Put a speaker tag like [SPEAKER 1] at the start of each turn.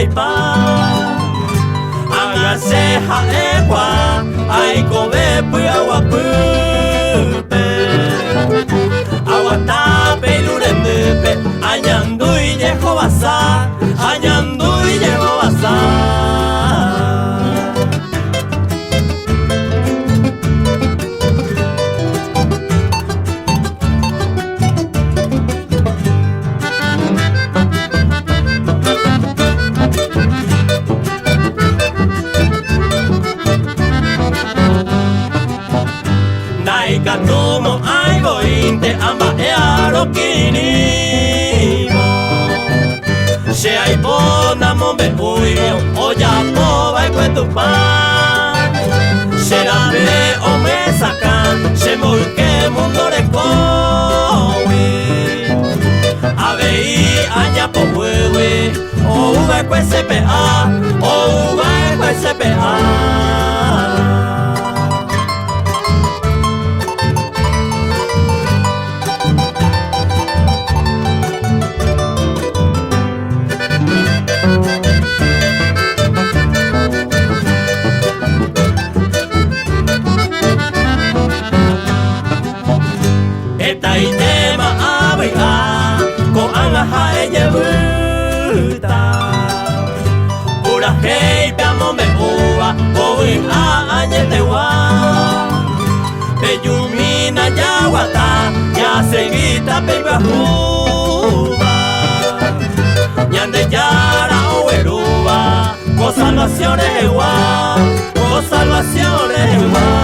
[SPEAKER 1] pa Angase haekwa Aiko bepu awapu Awatape lurenupe Anyandui yeho basa Anyandui yeho basa Naikatumo aigo inte amba e arokinimo She aipona mombe uyo oya poba e kwetupa She rabe o me sacan She molke mundo rekowi Abei aña po huewe O uba e kwesepa O uba e kwesepa Taitema abiha ko anga hae buta Ura hei piamo me ua Oi a añete wa Peyumina ya wata Ya seguita peiba huba Nyande yara o eruba Con salvaciones ewa Con salvaciones ewa